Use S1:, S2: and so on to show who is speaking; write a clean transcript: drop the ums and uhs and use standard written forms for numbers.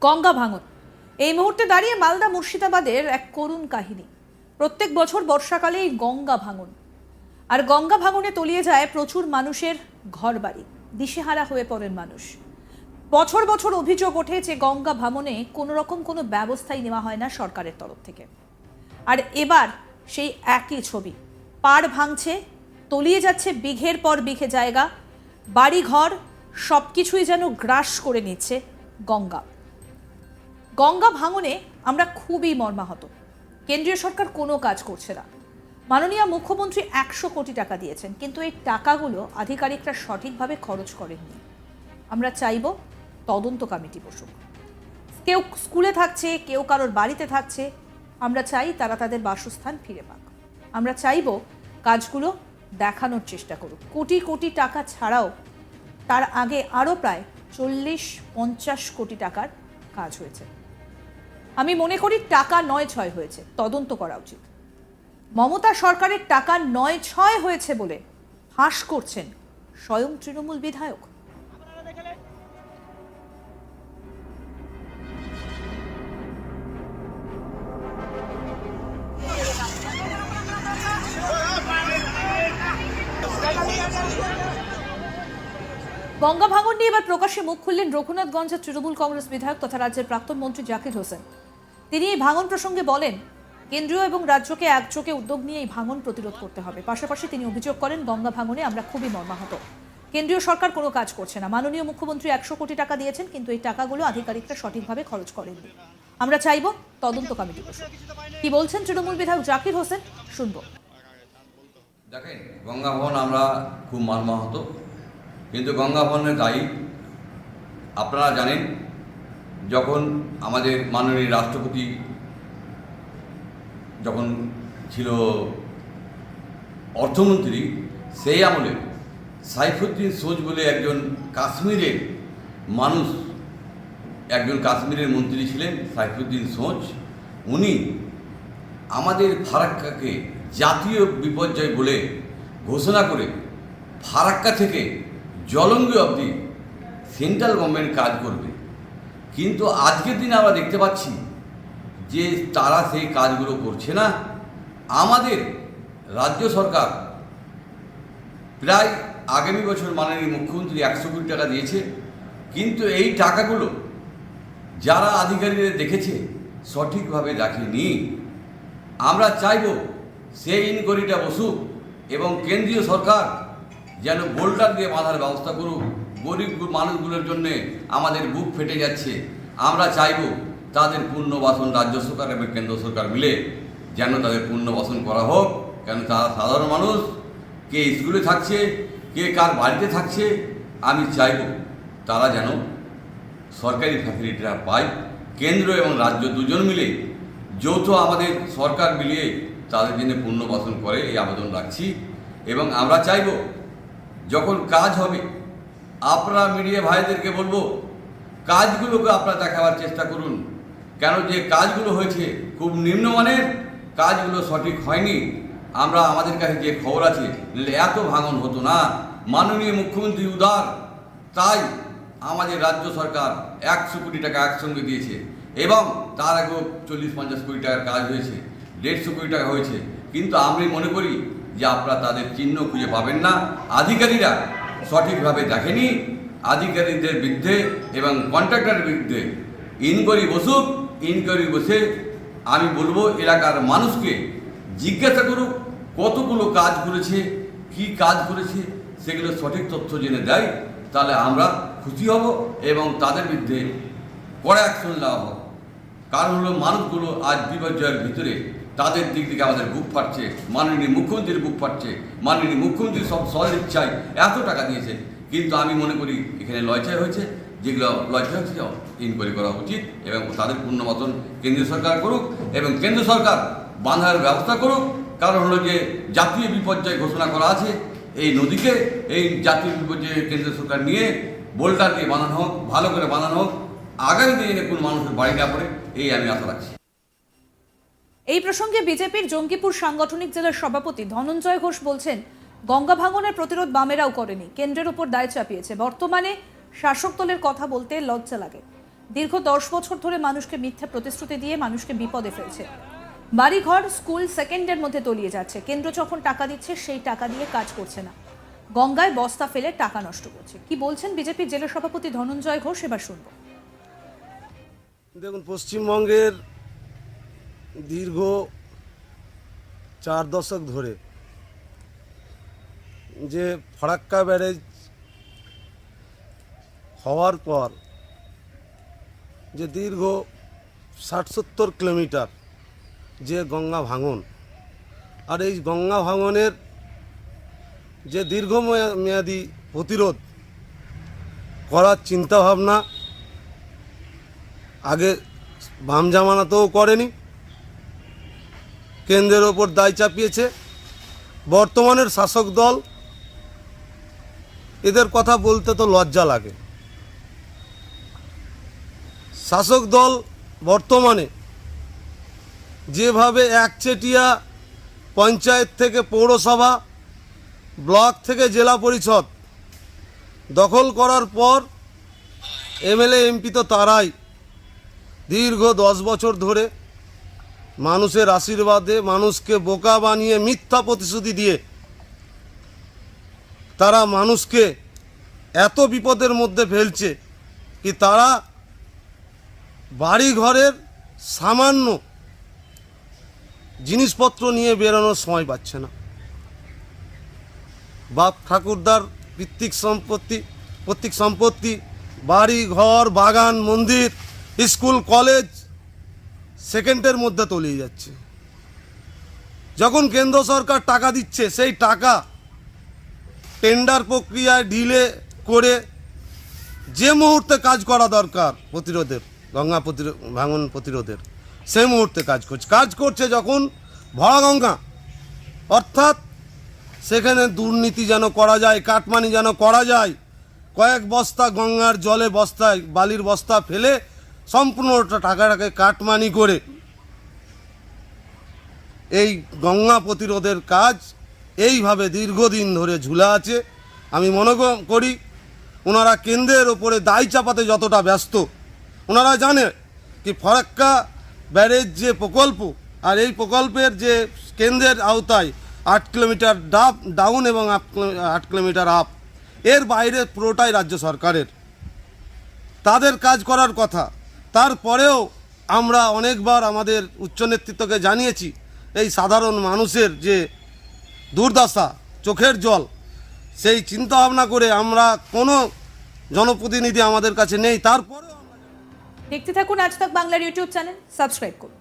S1: গঙ্গা ভাঙন এই মুহূর্তে দাঁড়িয়ে মালদা মুর্শিদাবাদের এক করুণ কাহিনী। প্রত্যেক বছর বর্ষাকালে এই গঙ্গা ভাঙন, আর গঙ্গা ভাঙনে তলিয়ে যায় প্রচুর মানুষের ঘরবাড়ি, দিশেহারা হয়ে পড়েন মানুষ। বছর বছর অভিযোগ ওঠে যে গঙ্গা ভাঙনে কোনো রকম কোনো ব্যবস্থাই নেওয়া হয় না সরকারের তরফ থেকে। আর এবার সেই একই ছবি, পাড় ভাঙছে, তলিয়ে যাচ্ছে বিঘের পর বিঘে জায়গা, বাড়িঘর সব কিছুই যেন গ্রাস করে নিচ্ছে গঙ্গা। গঙ্গা ভাঙনে আমরা খুবই মর্মাহত। কেন্দ্রীয় সরকার কোনো কাজ করছে না। মাননীয় মুখ্যমন্ত্রী 100 কোটি টাকা দিয়েছেন, কিন্তু এই টাকাগুলো আধিকারিকরা সঠিকভাবে খরচ করেননি। আমরা চাইব তদন্ত কমিটি বসুক। কেউ স্কুলে থাকছে, কেউ কারোর বাড়িতে থাকছে, আমরা চাই তারা তাদের বাসস্থান ফিরে পাক। আমরা চাইব কাজগুলো দেখানোর চেষ্টা করুক। কোটি কোটি টাকা ছাড়াও তার আগে আরও প্রায় 40-50 কোটি টাকার কাজ হয়েছে। আমি মনে করি টাকা 9-6 হয়েছে, তদন্ত করা উচিত। মমতা সরকারের টাকা 9-6 হয়েছে বলে ফাঁস করছেন স্বয়ং তৃণমূল বিধায়ক। গঙ্গা ভাঙন নিয়ে এবার প্রকাশ্যে মুখ খুললেন রঘুনাথগঞ্জের তৃণমূল কংগ্রেস বিধায়ক তথা রাজ্যের প্রাক্তন মন্ত্রী জাকির হোসেন। তিনি এই ভাঙন প্রসঙ্গে বলেন, কেন্দ্রীয় এবং রাজ্যকে একযোগে উদ্যোগ নিয়ে এই ভাঙন প্রতিরোধ করতে হবে। পাশাপাশি তিনি অভিযোগ করেন, গঙ্গা ভাঙনে আমরা খুবই মর্মাহত। কেন্দ্রীয় সরকার কোনো কাজ করছে না। মাননীয় মুখ্যমন্ত্রী 100 কোটি টাকা দিয়েছেন, কিন্তু এই টাকাগুলো আধিকারিকরা সঠিকভাবে খরচ করেননি। আমরা চাইব তদন্ত কমিটি বসুক। কি বলছেন তৃণমূল বিধায়ক জাকির হোসেন, শুনবো।
S2: দেখেন, গঙ্গা ভাঙন আমরা খুব মর্মাহত, কিন্তু গঙ্গা ভাঙনের দায়ী আপনারা জানেন, যখন আমাদের মাননীয় রাষ্ট্রপতি যখন ছিল অর্থমন্ত্রী, সেই আমলে সাইফুদ্দিন সোজ বলে একজন কাশ্মীরের মানুষ, একজন কাশ্মীরের মন্ত্রী ছিলেন সাইফুদ্দিন সোজ। উনি আমাদের ফারাক্কাকে জাতীয় বিপর্যয় বলে ঘোষণা করে ফারাক্কা থেকে জলঙ্গি অবধি সেন্ট্রাল গভর্নমেন্ট কাজ করবে, কিন্তু আজকের দিনে আমরা দেখতে পাচ্ছি যে তারা সেই কাজগুলো করছে না। আমাদের রাজ্য সরকার প্রায় আগামী বছর মাননীয় মুখ্যমন্ত্রী 100 কোটি টাকা দিয়েছে, কিন্তু এই টাকাগুলো যারা আধিকারিকরা দেখেছে সঠিকভাবে দেখেনি। আমরা চাইব সেই ইনকোয়ারিটা বসুক এবং কেন্দ্রীয় সরকার যেন বোল্ডার দিয়ে বাঁধার ব্যবস্থা করুক। গরিব মানুষগুলোর জন্যে আমাদের বুক ফেটে যাচ্ছে। আমরা চাইব তাদের পুনর্বাসন রাজ্য সরকার এবং কেন্দ্র সরকার মিলে যেন তাদের পুনর্বাসন করা হোক, কেন তারা সাধারণ মানুষ, কে স্কুলে থাকছে, কে কার বাড়িতে থাকছে। আমি চাইব তারা যেন সরকারি ফ্যাসিলিটিটা পায়। কেন্দ্র এবং রাজ্য দুজন মিলে যৌথ আমাদের সরকার মিলিয়ে তাদের জন্য পুনর্বাসন করে এই আবেদন রাখছি। এবং আমরা চাইব যখন কাজ হবে, আপনারা মিডিয়া ভাইদেরকে বলবো, কাজগুলোকে আপনারা দেখাবার চেষ্টা করুন, কেন যে কাজগুলো হয়েছে খুব নিম্নমানের, কাজগুলো সঠিক হয়নি। আমরা আমাদের কাছে যে খবর আছে, নিলে এত ভাঙন হতো না। মাননীয় মুখ্যমন্ত্রী উদার, তাই আমাদের রাজ্য সরকার 100 কোটি টাকা একসঙ্গে দিয়েছে এবং তার আগেও 40-50 কোটি টাকার কাজ হয়েছে, 150 কোটি টাকা হয়েছে। কিন্তু আমি মনে করি যে আপনারা তাদের চিহ্ন খুঁজে পাবেন না। আধিকারিকরা সঠিকভাবে দেখেনি। আধিকারিকদের বিরুদ্ধে এবং কন্ট্রাক্টরের বিরুদ্ধে ইনকোয়ারি বসুক। ইনকোয়ারি বসে আমি বলবো এলাকার মানুষকে জিজ্ঞাসা করুক কতগুলো কাজ করেছে, কি কাজ করেছে, সেগুলো সঠিক তথ্য জেনে দেয়, তাহলে আমরা খুশি হব এবং তাদের বিরুদ্ধে কড়া অ্যাকশন নেওয়া হোক। কারণ হলো মানুষগুলো আজ বিপর্যয়ের ভিতরে, তাদের দিক থেকে আমাদের বুক ফাটছে, মাননীয় মুখ্যমন্ত্রীর বুক ফাটছে। মাননীয় মুখ্যমন্ত্রী সব সহজ ইচ্ছায় এত টাকা দিয়েছে, কিন্তু আমি মনে করি এখানে লয়ছাই হয়েছে। যেগুলো লয়ছাই হয়েছে ইনকোয়ারি করা উচিত এবং তাদের পুনর্বাসন কেন্দ্রীয় সরকার করুক এবং কেন্দ্র সরকার বাঁধার ব্যবস্থা করুক। কারণ হলো যে জাতীয় বিপর্যয় ঘোষণা করা আছে, এই নদীকে এই জাতীয় বিপর্যয় কেন্দ্র সরকার নিয়ে বোল্ডার দিয়ে বানানো হোক, ভালো করে বানানো হোক, আগামী দিনে কোন মানুষের বাড়ি না পড়ে, এই আমি আশা রাখছি।
S1: এই প্রসঙ্গে বিজেপির জঙ্গিপুর সাংগঠনিক জেলার সভাপতি ধনঞ্জয় ঘোষ বলছেন, গঙ্গা ভাঙনের প্রতিরোধ বামেরাও করেনি, কেন্দ্রের উপর দায় চাপিয়েছে। বর্তমানে শাসক দলের কথা বলতে লজ্জা লাগে। দীর্ঘ 10 বছর ধরে মানুষকে মিথ্যা প্রতিশ্রুতি দিয়ে মানুষকে বিপদে ফেলছে। বাড়িঘর, স্কুল সেকেন্ডের মধ্যে তলিয়ে যাচ্ছে। কেন্দ্র যখন টাকা দিচ্ছে সেই টাকা দিয়ে কাজ করছে না, গঙ্গায় বস্তা ফেলে টাকা নষ্ট করছে। কি বলছেন বিজেপির জেলা সভাপতি ধনঞ্জয় ঘোষ, এবার শুনবো।
S3: দেখুন, পশ্চিমবঙ্গের দীর্ঘ 4 দশক ধরে যে ফারাক্কা ব্যারেজ হওয়ার পর যে দীর্ঘ 60-70 কিলোমিটার যে গঙ্গা ভাঙন, আর এই গঙ্গা ভাঙনের যে দীর্ঘমেয়াদী প্রতিরোধ করার চিন্তাভাবনা আগে বাম জামানাতেও করেনি, কেন্দ্রের ওপর দায় চাপিয়েছে। বর্তমানের শাসক দল, এদের কথা বলতে তো লজ্জা লাগে। শাসক দল বর্তমানে যেভাবে একচেটিয়া পঞ্চায়েত থেকে পৌরসভা, ব্লক থেকে জেলা পরিষদ দখল করার পর এমএলএ এমপি তো তারাই দীর্ঘ 10 বছর ধরে মানুষের আশীর্বাদে মানুষকে বোকা বানিয়ে মিথ্যা প্রতিশ্রুতি দিয়ে তারা মানুষকে এত বিপদের মধ্যে ফেলছে কি তারা বাড়ি ঘরের সামান্য জিনিসপত্র নিয়ে বেরোনোর সময় পাচ্ছে না। বাপ ঠাকুরদার পৈতৃক সম্পত্তি, বাড়ি ঘর, বাগান, মন্দির, স্কুল, কলেজ সেকেন্ডের মধ্যে তলিয়ে যাচ্ছে। যখন কেন্দ্র সরকার টাকা দিচ্ছে, সেই টাকা টেন্ডার প্রক্রিয়ায় ঢিলে করে যে মুহূর্তে কাজ করা দরকার প্রতিরোধের, গঙ্গা ভাঙন প্রতিরোধের, সেই মুহূর্তে কাজ করছে যখন ভরা গঙ্গা, অর্থাৎ সেখানে দুর্নীতি যেন করা যায়, কাটমানি যেন করা যায়, কয়েক বস্তা গঙ্গার জলে বস্তায় বালির বস্তা ফেলে সম্পূর্ণটা টাকাটাকে কাটমানি করে এই গঙ্গা প্রতিরোধের কাজ এইভাবে দীর্ঘদিন ধরে ঝুলে আছে। আমি মনে করি ওনারা কেন্দ্রের ওপরে দায় চাপাতে যতটা ব্যস্ত, ওনারা জানে কি ফারাক্কা ব্যারেজ যে প্রকল্প, আর এই প্রকল্পের যে কেন্দ্রের আওতায় 8 কিলোমিটার ডাউন এবং 8 কিলোমিটার আপ, এর বাইরে পুরোটাই রাজ্য সরকারের, তাদের কাজ করার কথা। তারপরেও আমরা অনেকবার আমাদের উচ্চ নেতৃত্বকে জানিয়েছি এই সাধারণ মানুষের যে দুর্দশা, চোখের জল, সেই চিন্তাভাবনা করে আমরা কোনো জনপ্রতিনিধি আমাদের কাছে নেই। তারপরেও
S1: দেখতে থাকুন আজ তাক বাংলার ইউটিউব চ্যানেল, সাবস্ক্রাইব করুন।